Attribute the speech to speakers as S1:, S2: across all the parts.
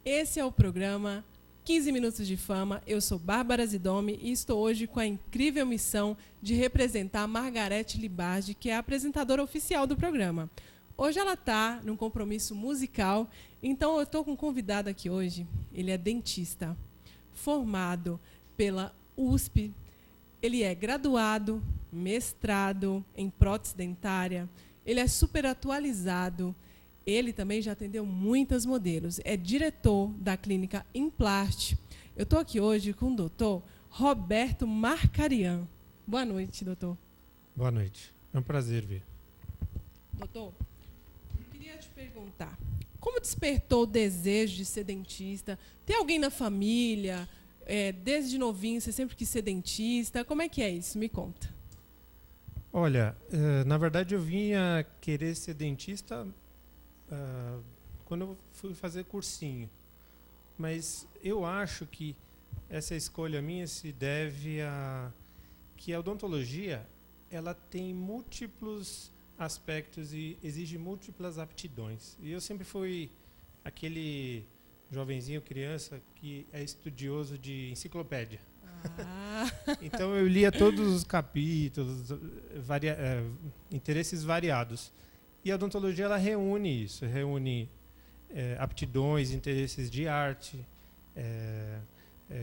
S1: Esse é o programa 15 Minutos de Fama. Eu sou Bárbara Zidomi e estou hoje com a incrível missão de representar Margarete Libardi, que é a apresentadora oficial do programa. Hoje ela está num compromisso musical, então eu estou com um convidado aqui hoje. Ele é dentista, formado pela USP. Ele é graduado, mestrado em prótese dentária. Ele é super atualizado. Ele também já atendeu muitos modelos. É diretor da clínica Implast. Eu estou aqui hoje com o doutor Roberto Marcarian. Boa noite, doutor.
S2: Boa noite. É um prazer vir.
S1: Doutor, eu queria te perguntar, como despertou o desejo de ser dentista? Tem alguém na família? Desde novinho você sempre quis ser dentista? Como é que é isso? Me conta.
S2: Olha, na verdade eu vinha querer ser dentista quando eu fui fazer cursinho. Mas eu acho que essa escolha minha se deve a que a odontologia ela tem múltiplos aspectos e exige múltiplas aptidões. E eu sempre fui aquele jovenzinho, criança, que é estudioso de enciclopédia. Então eu lia todos os capítulos, interesses variados. E a odontologia ela reúne isso, reúne aptidões, interesses de arte,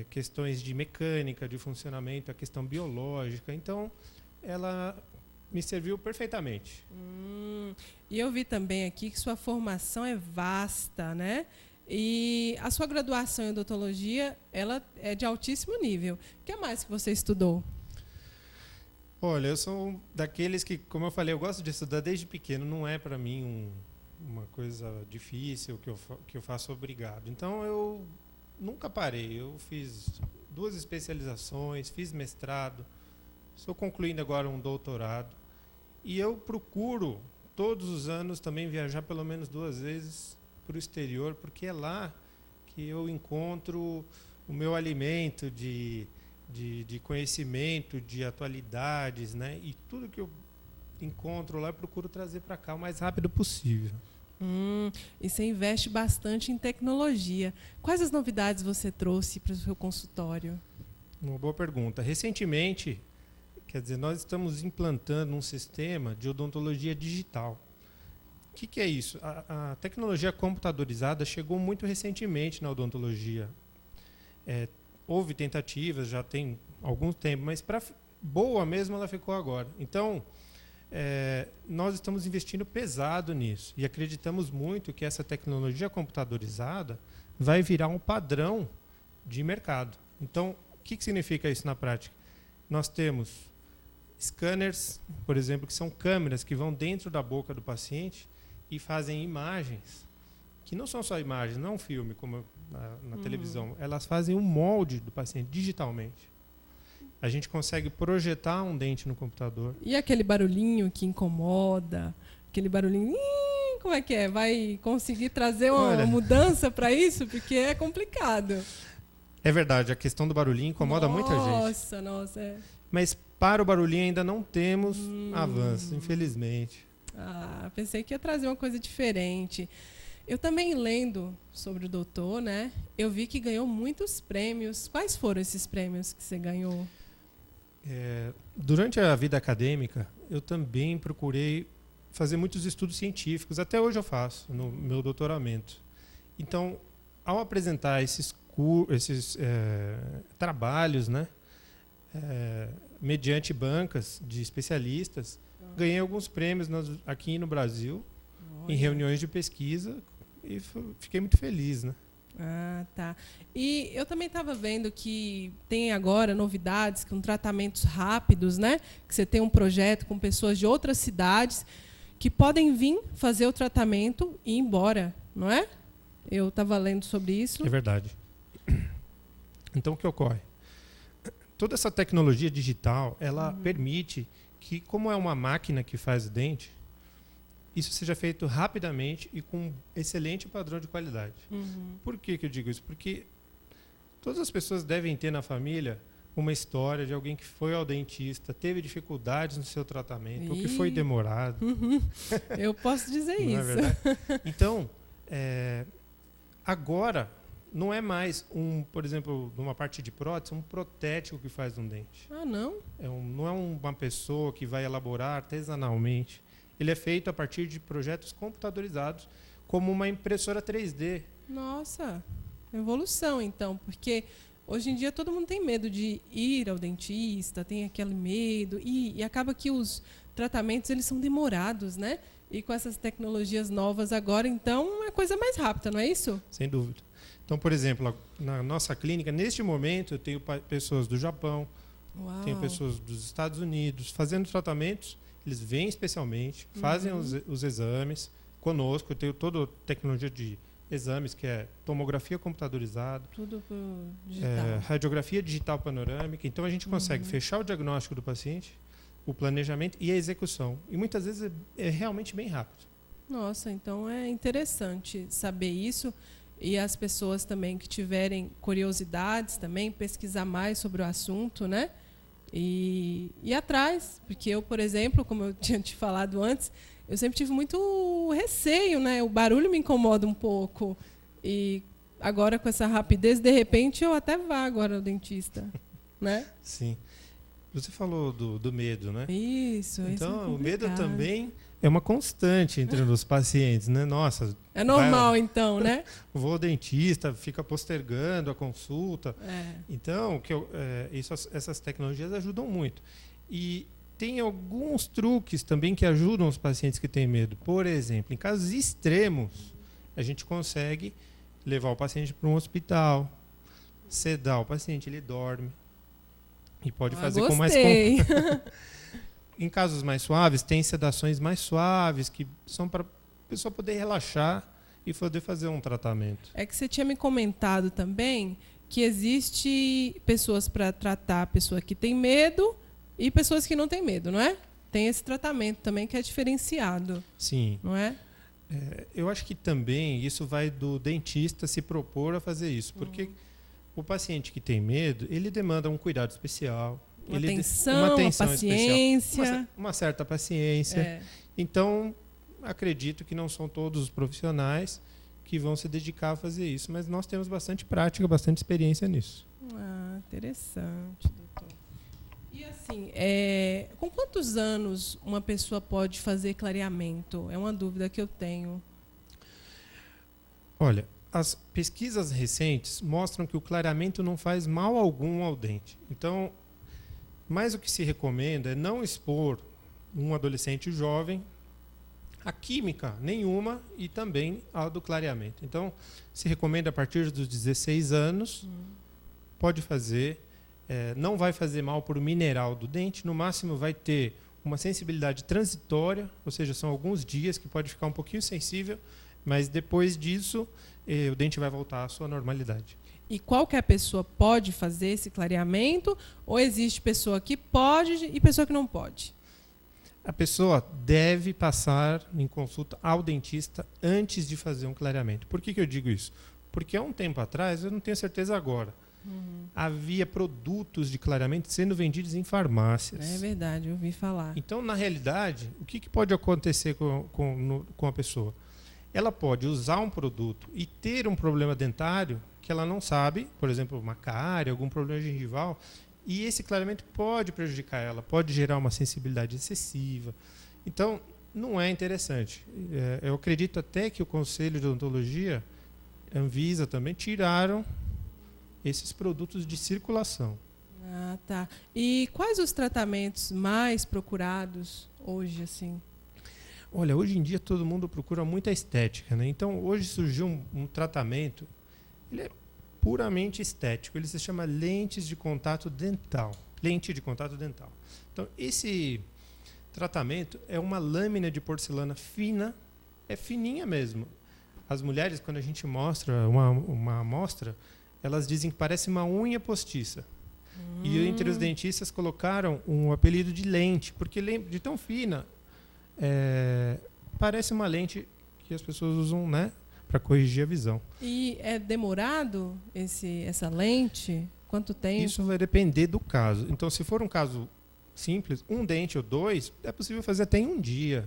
S2: questões de mecânica, de funcionamento, a questão biológica. Então ela me serviu perfeitamente.
S1: E eu vi também aqui que sua formação é vasta, né? E a sua graduação em odontologia, ela é de altíssimo nível. O que mais que você estudou?
S2: Olha, eu sou daqueles que, como eu falei, eu gosto de estudar desde pequeno. Não é para mim uma coisa difícil que eu faço obrigado. Então, eu nunca parei. Eu fiz 2 especializações, fiz mestrado. Estou concluindo agora um doutorado. E eu procuro, todos os anos, também viajar pelo menos 2 vezes para o exterior, porque é lá que eu encontro o meu alimento de conhecimento, de atualidades, né? E tudo que eu encontro lá eu procuro trazer para cá o mais rápido possível.
S1: E você investe bastante em tecnologia. Quais as novidades você trouxe para o seu consultório?
S2: Uma boa pergunta. Recentemente, nós estamos implantando um sistema de odontologia digital. O que é isso? A tecnologia computadorizada chegou muito recentemente na odontologia. Houve tentativas, já tem algum tempo, mas para boa mesmo ela ficou agora. Então, nós estamos investindo pesado nisso e acreditamos muito que essa tecnologia computadorizada vai virar um padrão de mercado. Então, o que significa isso na prática? Nós temos scanners, por exemplo, que são câmeras que vão dentro da boca do paciente e fazem imagens, que não são só imagens, não um filme, como na televisão. Elas fazem um molde do paciente digitalmente. A gente consegue projetar um dente no computador.
S1: E aquele barulhinho que incomoda? Aquele barulhinho... Como é que é? Vai conseguir trazer uma mudança para isso? Porque é complicado.
S2: É verdade, a questão do barulhinho incomoda muita gente.
S1: Nossa.
S2: Mas para o barulhinho ainda não temos avanço, infelizmente.
S1: Pensei que ia trazer uma coisa diferente. Eu também, lendo sobre o doutor, né, eu vi que ganhou muitos prêmios. Quais foram esses prêmios que você ganhou?
S2: Durante a vida acadêmica, eu também procurei fazer muitos estudos científicos. Até hoje eu faço, no meu doutoramento. Então, ao apresentar esses trabalhos, né, mediante bancas de especialistas, ganhei alguns prêmios aqui no Brasil, em reuniões de pesquisa, e fiquei muito feliz, né?
S1: Tá. E eu também estava vendo que tem agora novidades com tratamentos rápidos, né? Que você tem um projeto com pessoas de outras cidades que podem vir fazer o tratamento e ir embora, não é? Eu estava lendo sobre isso.
S2: É verdade. Então, o que ocorre? Toda essa tecnologia digital, ela permite que, como é uma máquina que faz o dente, isso seja feito rapidamente e com um excelente padrão de qualidade. Por que eu digo isso? Porque todas as pessoas devem ter na família uma história de alguém que foi ao dentista, teve dificuldades no seu tratamento, ou que foi demorado.
S1: Eu posso dizer
S2: Não
S1: isso.
S2: é verdade? Então, agora, não é mais por exemplo, numa parte de prótese, um protético que faz um dente.
S1: Ah, não?
S2: Não é uma pessoa que vai elaborar artesanalmente. Ele é feito a partir de projetos computadorizados, como uma impressora 3D.
S1: Nossa, evolução então, porque hoje em dia todo mundo tem medo de ir ao dentista, tem aquele medo, e acaba que os tratamentos eles são demorados, né? E com essas tecnologias novas agora, então, é coisa mais rápida, não é isso?
S2: Sem dúvida. Então, por exemplo, na nossa clínica, neste momento, eu tenho pessoas do Japão,
S1: Uau.
S2: tenho pessoas dos Estados Unidos fazendo tratamentos. Eles vêm especialmente, fazem os exames conosco. Eu tenho toda a tecnologia de exames, que é tomografia computadorizada,
S1: tudo digital.
S2: Radiografia digital panorâmica. Então, a gente consegue fechar o diagnóstico do paciente, o planejamento e a execução. E muitas vezes é realmente bem rápido.
S1: Nossa, então é interessante saber isso. E as pessoas também que tiverem curiosidades também, pesquisar mais sobre o assunto, né? E ir atrás. Porque eu, por exemplo, como eu tinha te falado antes, eu sempre tive muito receio, né? O barulho me incomoda um pouco. E agora, com essa rapidez, de repente, eu até vá agora ao dentista, né?
S2: Sim. Você falou do medo, né?
S1: Isso.
S2: Então, o medo também é uma constante entre os pacientes, né? Nossa.
S1: É normal, então, né?
S2: Vou ao dentista, fica postergando a consulta. Então, essas tecnologias ajudam muito. E tem alguns truques também que ajudam os pacientes que têm medo. Por exemplo, em casos extremos, a gente consegue levar o paciente para um hospital, sedar o paciente, ele dorme. E pode fazer com mais conforto. Em casos mais suaves, tem sedações mais suaves, que são para a pessoa poder relaxar e poder fazer um tratamento.
S1: É que você tinha me comentado também que existe pessoas para tratar a pessoa que tem medo e pessoas que não têm medo, não é? Tem esse tratamento também que é diferenciado.
S2: Sim.
S1: Não é?
S2: Eu acho que também isso vai do dentista se propor a fazer isso, porque o paciente que tem medo, ele demanda um cuidado especial.
S1: Uma atenção paciência.
S2: Especial, uma certa paciência. Então, acredito que não são todos os profissionais que vão se dedicar a fazer isso, mas nós temos bastante prática, bastante experiência nisso.
S1: Ah, interessante, doutor. E assim, com quantos anos uma pessoa pode fazer clareamento? É uma dúvida que eu tenho.
S2: Olha, as pesquisas recentes mostram que o clareamento não faz mal algum ao dente. Então, mais o que se recomenda é não expor um adolescente jovem a química nenhuma e também a do clareamento. Então, se recomenda a partir dos 16 anos, pode fazer, não vai fazer mal para o mineral do dente, no máximo vai ter uma sensibilidade transitória, ou seja, são alguns dias que pode ficar um pouquinho sensível, mas depois disso o dente vai voltar à sua normalidade.
S1: E qualquer pessoa pode fazer esse clareamento ou existe pessoa que pode e pessoa que não pode?
S2: A pessoa deve passar em consulta ao dentista antes de fazer um clareamento. Por que eu digo isso? Porque há um tempo atrás, eu não tenho certeza agora, havia produtos de clareamento sendo vendidos em farmácias.
S1: É verdade, eu ouvi falar.
S2: Então, na realidade, o que pode acontecer com a pessoa? Ela pode usar um produto e ter um problema dentário que ela não sabe, por exemplo, uma cárie, algum problema gengival, e esse clareamento pode prejudicar ela, pode gerar uma sensibilidade excessiva. Então, não é interessante. Eu acredito até que o Conselho de Odontologia, Anvisa também, tiraram esses produtos de circulação.
S1: Ah, tá. E quais os tratamentos mais procurados hoje, assim?
S2: Olha, hoje em dia todo mundo procura muita estética, né? Então, hoje surgiu um tratamento, ele é puramente estético, ele se chama lentes de contato dental. Lente de contato dental. Então, esse tratamento é uma lâmina de porcelana fina, é fininha mesmo. As mulheres, quando a gente mostra uma amostra, elas dizem que parece uma unha postiça. E entre os dentistas colocaram um apelido de lente, porque de tão fina, parece uma lente que as pessoas usam, né, para corrigir a visão.
S1: E é demorado essa lente? Quanto tempo?
S2: Isso vai depender do caso. Então, se for um caso simples, um dente ou dois, é possível fazer até em um dia,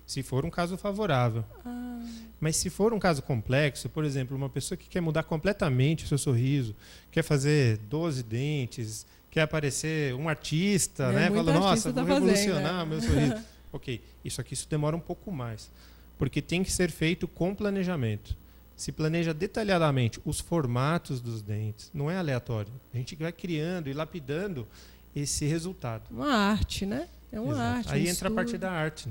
S2: se for um caso favorável.
S1: Ah,
S2: Mas se for um caso complexo, por exemplo, uma pessoa que quer mudar completamente o seu sorriso, quer fazer 12 dentes, quer aparecer um artista, né? Falando, nossa, vou revolucionar o meu sorriso. Ok, isso demora um pouco mais. Porque tem que ser feito com planejamento. Se planeja detalhadamente os formatos dos dentes, não é aleatório. A gente vai criando e lapidando esse resultado.
S1: Uma arte, né? É uma arte.
S2: Aí entra a parte da arte.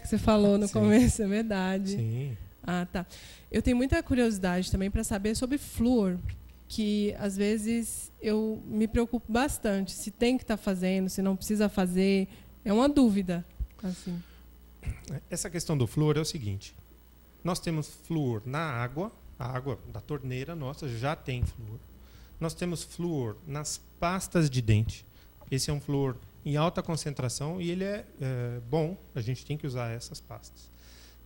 S1: Que você falou no começo, é verdade.
S2: Sim.
S1: Ah, tá. Eu tenho muita curiosidade também para saber sobre flúor, que às vezes eu me preocupo bastante. Se tem que estar fazendo, se não precisa fazer. É uma dúvida. Assim.
S2: Essa questão do flúor é o seguinte. Nós temos flúor na água. A água da torneira nossa já tem flúor. Nós temos flúor nas pastas de dente. Esse é um flúor em alta concentração e ele é bom. A gente tem que usar essas pastas.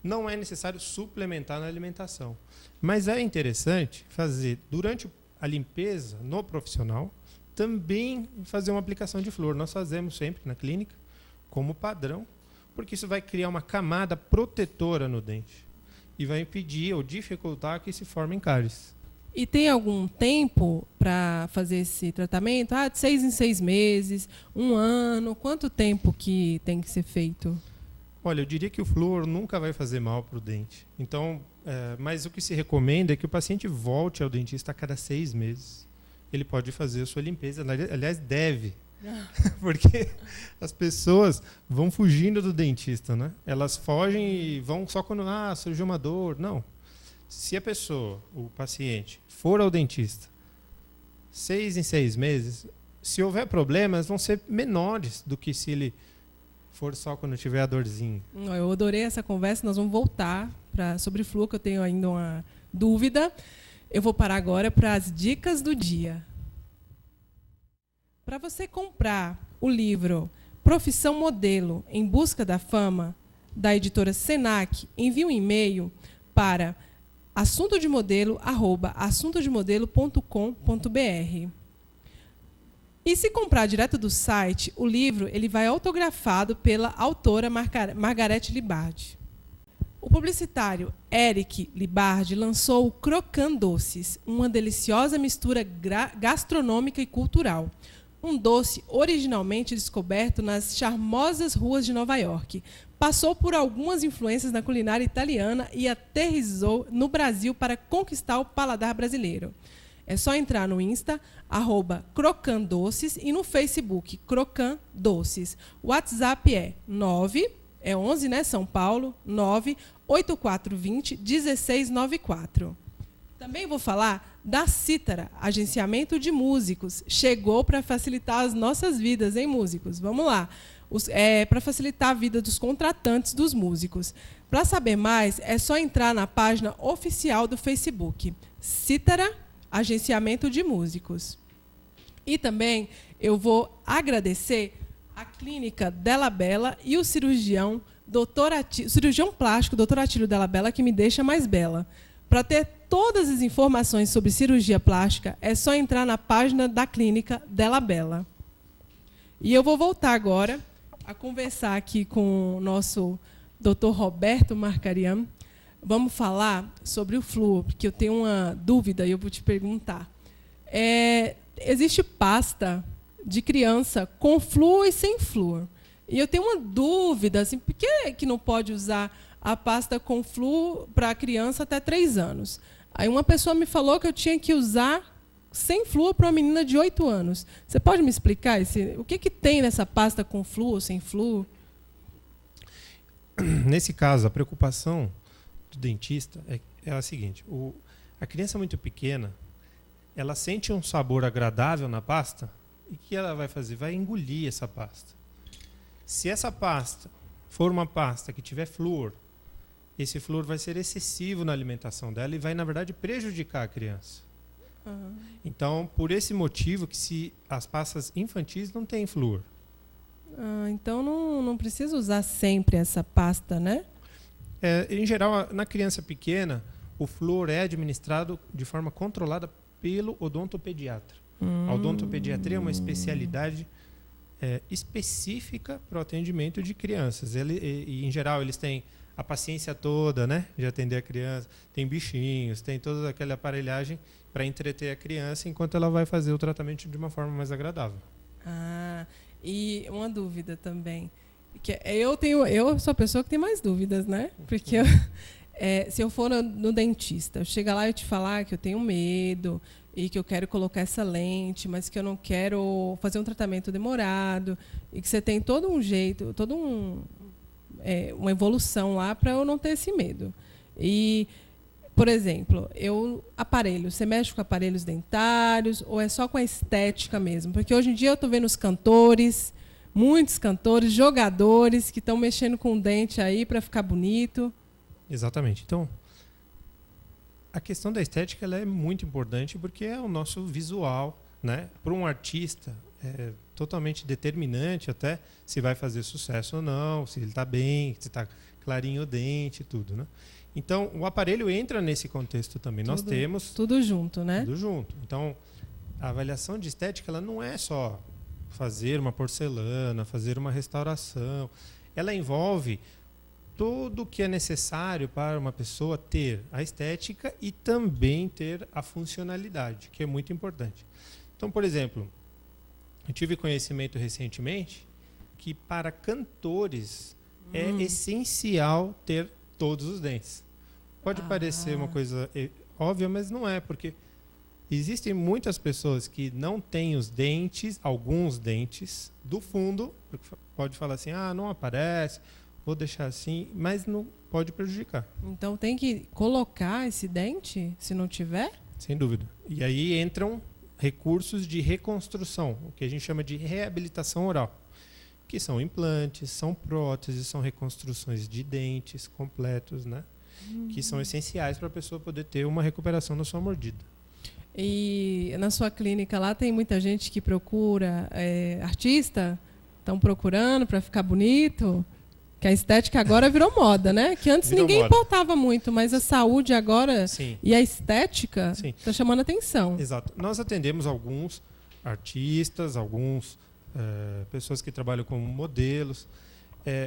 S2: Não é necessário suplementar na alimentação. Mas é interessante fazer, durante a limpeza no profissional, também fazer uma aplicação de flúor. Nós fazemos sempre na clínica, como padrão, porque isso vai criar uma camada protetora no dente e vai impedir ou dificultar que se formem cáries.
S1: E tem algum tempo para fazer esse tratamento? De 6 em 6 meses, 1 ano? Quanto tempo que tem que ser feito?
S2: Olha, eu diria que o flúor nunca vai fazer mal para o dente. Então, mas o que se recomenda é que o paciente volte ao dentista a cada 6 meses. Ele pode fazer a sua limpeza, aliás, deve. Porque as pessoas vão fugindo do dentista, né? Elas fogem e vão só quando surgiu uma dor. Não. Se a pessoa, o paciente, for ao dentista 6 em 6 meses, se houver problemas, vão ser menores do que se ele for só quando tiver a dorzinha.
S1: Eu adorei essa conversa, nós vamos voltar sobre flúor, que eu tenho ainda uma dúvida. Eu vou parar agora para as dicas do dia. Para você comprar o livro Profissão Modelo em Busca da Fama, da editora Senac, envie um e-mail para assuntodemodelo@assuntodemodelo.com.br. E se comprar direto do site, o livro ele vai autografado pela autora Margarete Libardi. O publicitário Eric Libardi lançou o Croquant Doces, uma deliciosa mistura gastronômica e cultural. Um doce originalmente descoberto nas charmosas ruas de Nova York. Passou por algumas influências na culinária italiana e aterrissou no Brasil para conquistar o paladar brasileiro. É só entrar no Insta, @crocandoces, e no Facebook, Croquant Doces. O WhatsApp é 11, né, São Paulo, 98420-1694. Também vou falar da Cítara, agenciamento de músicos. Chegou para facilitar as nossas vidas, hein, músicos? Vamos lá. Para facilitar a vida dos contratantes dos músicos. Para saber mais, é só entrar na página oficial do Facebook. Cítara, agenciamento de músicos. E também eu vou agradecer a clínica Della Bella e o cirurgião plástico, Dr. Atílio Della Bella, que me deixa mais bela. Para ter todas as informações sobre cirurgia plástica, é só entrar na página da clínica Della Bella. E eu vou voltar agora a conversar aqui com o nosso Dr. Roberto Marcarian. Vamos falar sobre o flúor, porque eu tenho uma dúvida e eu vou te perguntar. Existe pasta de criança com flúor e sem flúor. E eu tenho uma dúvida, assim, por que não pode usar a pasta com flúor para criança até 3 anos? Aí uma pessoa me falou que eu tinha que usar sem flúor para uma menina de 8 anos. Você pode me explicar o que tem nessa pasta com flúor ou sem flúor?
S2: Nesse caso, a preocupação do dentista é a seguinte: a criança muito pequena, ela sente um sabor agradável na pasta, e o que ela vai fazer? Vai engolir essa pasta. Se essa pasta for uma pasta que tiver flúor, esse flúor vai ser excessivo na alimentação dela e vai, na verdade, prejudicar a criança. Uhum. Então, por esse motivo que se as pastas infantis não têm flúor.
S1: Então não precisa usar sempre essa pasta, né?
S2: Em geral, na criança pequena, o flúor é administrado de forma controlada pelo odontopediatra. A odontopediatria é uma especialidade específica para o atendimento de crianças. E, em geral, eles têm a paciência toda, né, de atender a criança. Tem bichinhos, tem toda aquela aparelhagem para entreter a criança enquanto ela vai fazer o tratamento de uma forma mais agradável.
S1: E uma dúvida também, que eu sou a pessoa que tem mais dúvidas, né? Porque se eu for no dentista, eu chegar lá e te falar que eu tenho medo e que eu quero colocar essa lente, mas que eu não quero fazer um tratamento demorado e que você tem todo um jeito, uma evolução lá para eu não ter esse medo. E, por exemplo, você mexe com aparelhos dentários ou é só com a estética mesmo? Porque hoje em dia eu estou vendo os cantores, muitos cantores, jogadores que estão mexendo com o dente aí para ficar bonito.
S2: Exatamente. Então, a questão da estética ela é muito importante porque é o nosso visual, né? Para um artista é totalmente determinante até se vai fazer sucesso ou não, se ele está bem, se está clarinho o dente e tudo, né? Então, o aparelho entra nesse contexto também. Nós temos...
S1: Tudo junto, né?
S2: Tudo junto. Então, a avaliação de estética ela não é só fazer uma porcelana, fazer uma restauração. Ela envolve tudo o que é necessário para uma pessoa ter a estética e também ter a funcionalidade, que é muito importante. Então, por exemplo, eu tive conhecimento recentemente que para cantores é essencial ter todos os dentes. Pode parecer uma coisa óbvia, mas não é, porque existem muitas pessoas que não têm os dentes, alguns dentes, do fundo, pode falar assim, não aparece, vou deixar assim, mas não pode prejudicar.
S1: Então tem que colocar esse dente, se não tiver?
S2: Sem dúvida. E aí entram recursos de reconstrução, o que a gente chama de reabilitação oral, que são implantes, são próteses, são reconstruções de dentes completos, né? Que são essenciais para a pessoa poder ter uma recuperação da sua mordida.
S1: E na sua clínica lá tem muita gente que procura artista? Estão procurando para ficar bonito? Que a estética agora virou moda, né? Que antes ninguém importava muito, mas a saúde agora e a estética está chamando a atenção.
S2: Exato. Nós atendemos alguns artistas, pessoas que trabalham como modelos,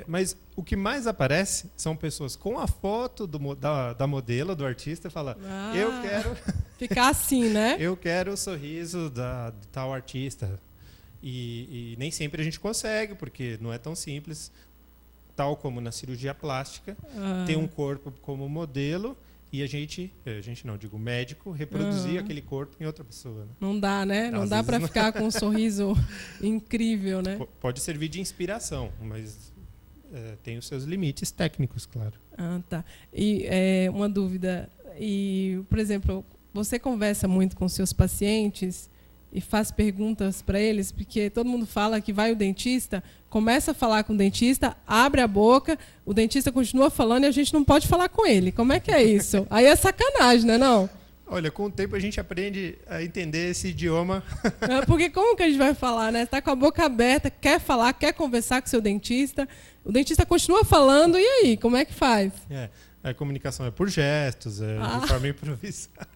S2: mas o que mais aparece são pessoas com a foto da modelo, do artista, e fala, eu quero...
S1: Ficar assim, né?
S2: Eu quero o sorriso de tal artista. E nem sempre a gente consegue, porque não é tão simples. Tal como na cirurgia plástica, ter um corpo como modelo e o médico, reproduzir aquele corpo em outra pessoa. Né?
S1: Não dá, né? Não dá para ficar com um sorriso incrível, né?
S2: Pode servir de inspiração, mas tem os seus limites técnicos, claro.
S1: Tá. E uma dúvida, por exemplo, você conversa muito com seus pacientes e faz perguntas para eles, porque todo mundo fala que vai o dentista, começa a falar com o dentista, abre a boca, o dentista continua falando e a gente não pode falar com ele. Como é que é isso? Aí é sacanagem, né, não?
S2: Olha, com o tempo a gente aprende a entender esse idioma.
S1: Porque como que a gente vai falar, né? Está com a boca aberta, quer falar, quer conversar com o seu dentista, o dentista continua falando, e aí, como é que faz?
S2: A comunicação é por gestos, de forma improvisada.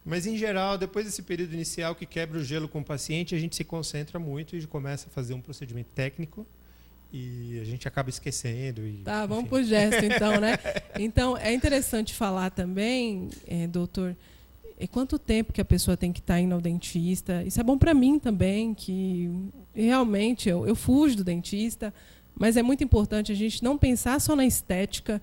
S2: Mas, em geral, depois desse período inicial que quebra o gelo com o paciente, a gente se concentra muito e começa a fazer um procedimento técnico e a gente acaba esquecendo.
S1: Tá, vamos por gesto, então, né? Então, é interessante falar também, doutor, quanto tempo que a pessoa tem que estar indo ao dentista. Isso é bom para mim também, que realmente eu fujo do dentista, mas é muito importante a gente não pensar só na estética,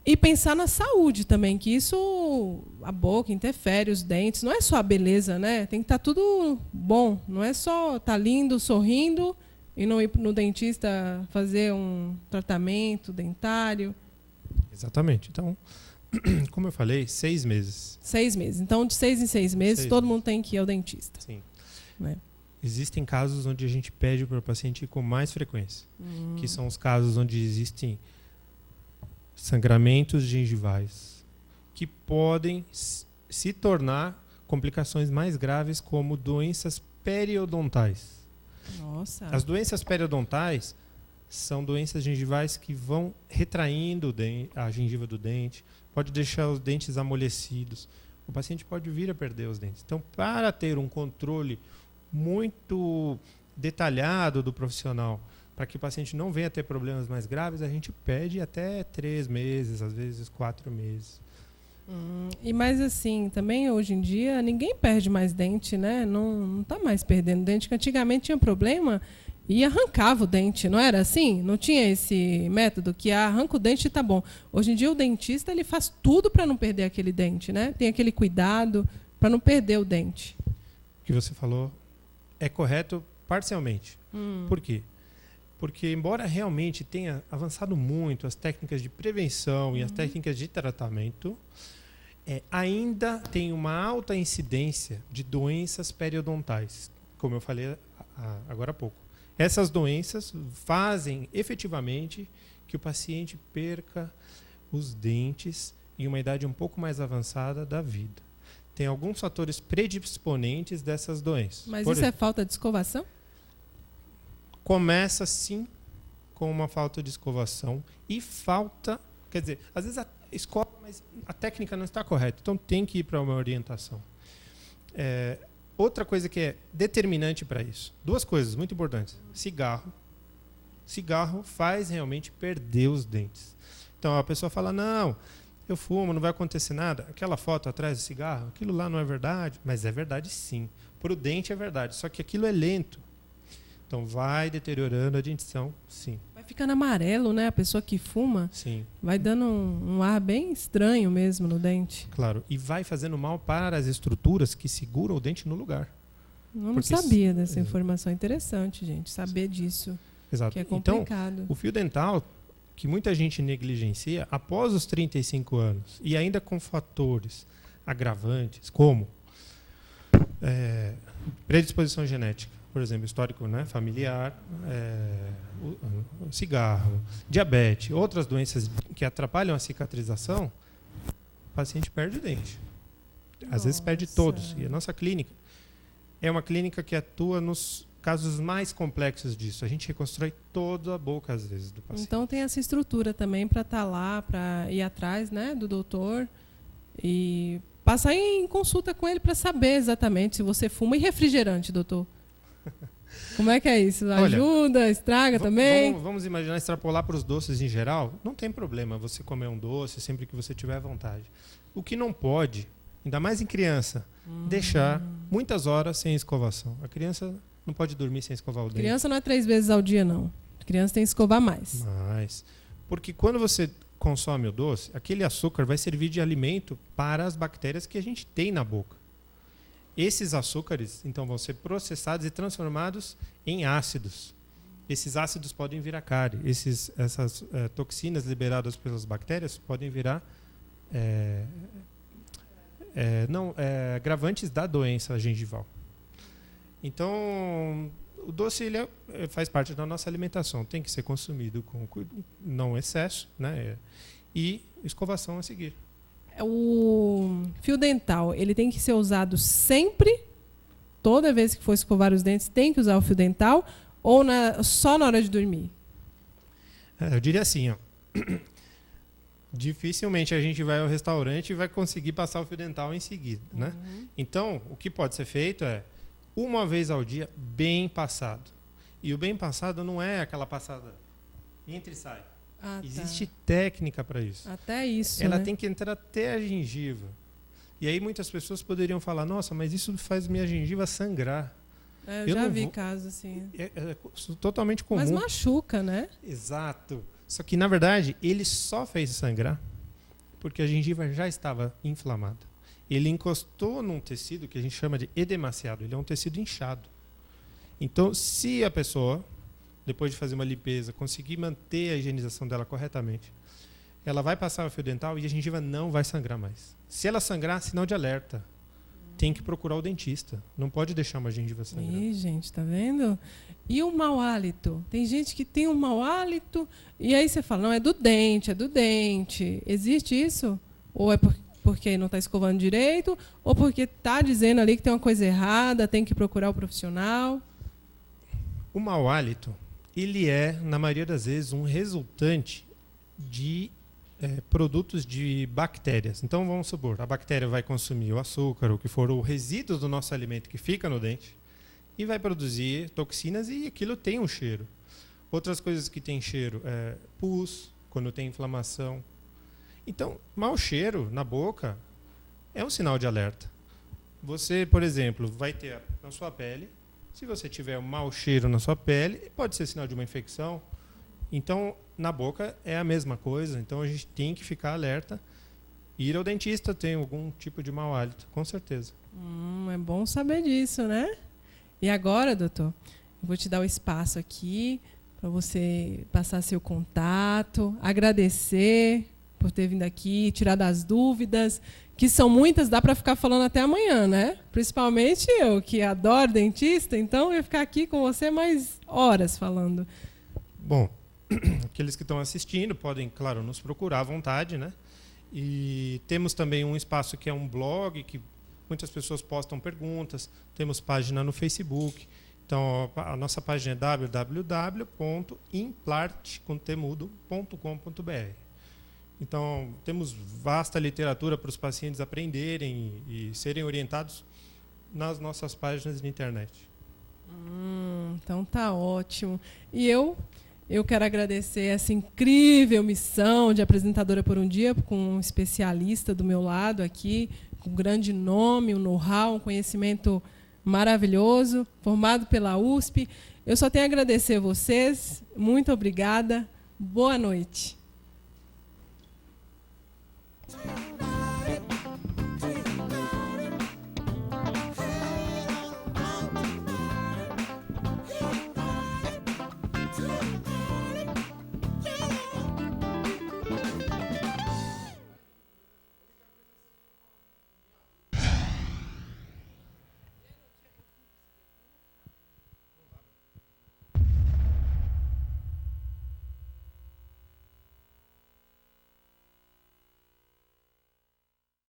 S1: e pensar na saúde também, que isso, a boca interfere, os dentes, não é só a beleza, né? Tem que estar tudo bom, não é só estar lindo, sorrindo e não ir no dentista fazer um tratamento dentário.
S2: Exatamente. Então, como eu falei, 6 meses.
S1: 6 meses. Então, de 6 em 6 meses, todo mundo tem que ir ao dentista.
S2: Sim.
S1: Né?
S2: Existem casos onde a gente pede para o paciente ir com mais frequência, que são os casos onde existem sangramentos gengivais, que podem se tornar complicações mais graves, como doenças periodontais.
S1: Nossa.
S2: As doenças periodontais são doenças gengivais que vão retraindo a gengiva do dente, pode deixar os dentes amolecidos. O paciente pode vir a perder os dentes. Então, para ter um controle muito detalhado do profissional, para que o paciente não venha ter problemas mais graves, a gente pede até 3 meses, às vezes 4 meses.
S1: E mais assim, também hoje em dia ninguém perde mais dente, né? Não está mais perdendo dente, que antigamente tinha problema e arrancava o dente, não era assim? Não tinha esse método que arranca o dente e tá bom. Hoje em dia o dentista ele faz tudo para não perder aquele dente, né? Tem aquele cuidado para não perder o dente.
S2: O que você falou é correto parcialmente. Por quê? Porque embora realmente tenha avançado muito as técnicas de prevenção e as técnicas de tratamento, ainda tem uma alta incidência de doenças periodontais, como eu falei agora há pouco. Essas doenças fazem efetivamente que o paciente perca os dentes em uma idade um pouco mais avançada da vida. Tem alguns fatores predisponentes dessas doenças.
S1: Mas isso é falta de escovação?
S2: Começa sim com uma falta de escovação e falta, quer dizer, às vezes escova, mas a técnica não está correta, então tem que ir para uma orientação. Outra coisa que é determinante para isso, 2 coisas muito importantes. Cigarro faz realmente perder os dentes. Então a pessoa fala, não, eu fumo, não vai acontecer nada. Aquela foto atrás do cigarro, aquilo lá não é verdade, mas é verdade sim. Para o dente é verdade, só que aquilo é lento. Então vai deteriorando a dentição, sim.
S1: Vai ficando amarelo, né? A pessoa que fuma,
S2: sim.
S1: Vai dando um ar bem estranho mesmo no dente.
S2: Claro, e vai fazendo mal para as estruturas que seguram o dente no lugar.
S1: Eu não sabia dessa informação. Interessante, gente, saber disso.
S2: Exato.
S1: Que é complicado.
S2: Então, o fio dental, que muita gente negligencia, após os 35 anos, e ainda com fatores agravantes, como predisposição genética, por exemplo, histórico, né, familiar, o cigarro, diabetes, outras doenças que atrapalham a cicatrização, o paciente perde o dente. Às vezes perde todos. E a nossa clínica é uma clínica que atua nos casos mais complexos disso. A gente reconstrói toda a boca, às vezes, do paciente.
S1: Então tem essa estrutura também para estar lá, para ir atrás, né, do doutor e passar em consulta com ele para saber exatamente se você fuma. E refrigerante, doutor? Como é que é isso? Ajuda, estraga também?
S2: Vamos imaginar extrapolar para os doces em geral. Não tem problema você comer um doce sempre que você tiver vontade. O que não pode, ainda mais em criança, deixar muitas horas sem escovação. A criança não pode dormir sem escovar o dente.
S1: Criança não é 3 vezes ao dia, não. A criança tem que escovar mais.
S2: Porque quando você consome o doce, aquele açúcar vai servir de alimento para as bactérias que a gente tem na boca. Esses açúcares, então, vão ser processados e transformados em ácidos. Esses ácidos podem virar cárie. Essas toxinas liberadas pelas bactérias podem virar agravantes da doença gengival. Então, o doce ele faz parte da nossa alimentação. Tem que ser consumido com não excesso, né? E escovação a seguir.
S1: O fio dental, ele tem que ser usado sempre? Toda vez que for escovar os dentes, tem que usar o fio dental? Ou só na hora de dormir?
S2: Eu diria assim, ó. Dificilmente a gente vai ao restaurante e vai conseguir passar o fio dental em seguida, né? Então, o que pode ser feito é uma vez ao dia, bem passado. E o bem passado não é aquela passada entra e sai. Existe técnica para isso.
S1: Até isso,
S2: Ela
S1: né?
S2: tem que entrar até a gengiva. E aí muitas pessoas poderiam falar, nossa, mas isso faz minha gengiva sangrar.
S1: Eu já vi casos assim.
S2: É totalmente comum.
S1: Mas machuca, né?
S2: Exato. Só que, na verdade, ele só fez sangrar porque a gengiva já estava inflamada. Ele encostou num tecido que a gente chama de edemaciado. Ele é um tecido inchado. Então, se a pessoa, depois de fazer uma limpeza, conseguir manter a higienização dela corretamente, ela vai passar o fio dental e a gengiva não vai sangrar mais. Se ela sangrar, sinal de alerta. Tem que procurar o dentista. Não pode deixar uma gengiva sangrar.
S1: Ih, gente, tá vendo? E o mau hálito? Tem gente que tem um mau hálito e aí você fala, não, é do dente, é do dente. Existe isso? Ou é porque não está escovando direito? Ou porque está dizendo ali que tem uma coisa errada, tem que procurar o profissional?
S2: O mau hálito, ele é, na maioria das vezes, um resultante de produtos de bactérias. Então, vamos supor, a bactéria vai consumir o açúcar, o que for o resíduo do nosso alimento que fica no dente, e vai produzir toxinas e aquilo tem um cheiro. Outras coisas que têm cheiro, pus, quando tem inflamação. Então, mau cheiro na boca é um sinal de alerta. Você, por exemplo, vai ter na sua pele, se você tiver um mau cheiro na sua pele, pode ser sinal de uma infecção. Então, na boca é a mesma coisa. Então, a gente tem que ficar alerta. Ir ao dentista tem algum tipo de mau hálito, com certeza.
S1: É bom saber disso, né? E agora, doutor, eu vou te dar o espaço aqui para você passar seu contato, agradecer por ter vindo aqui, tirar das dúvidas, que são muitas, dá para ficar falando até amanhã, né? Principalmente eu, que adoro dentista, então eu ia ficar aqui com você mais horas falando.
S2: Bom, aqueles que estão assistindo podem, claro, nos procurar à vontade, né? E temos também um espaço que é um blog, que muitas pessoas postam perguntas, temos página no Facebook. Então, a nossa página é www.implart.com.br. Então, temos vasta literatura para os pacientes aprenderem e serem orientados nas nossas páginas de internet.
S1: Então tá ótimo. E eu quero agradecer essa incrível missão de apresentadora por um dia, com um especialista do meu lado aqui, com um grande nome, um know-how, um conhecimento maravilhoso, formado pela USP. Eu só tenho a agradecer a vocês. Muito obrigada. Boa noite.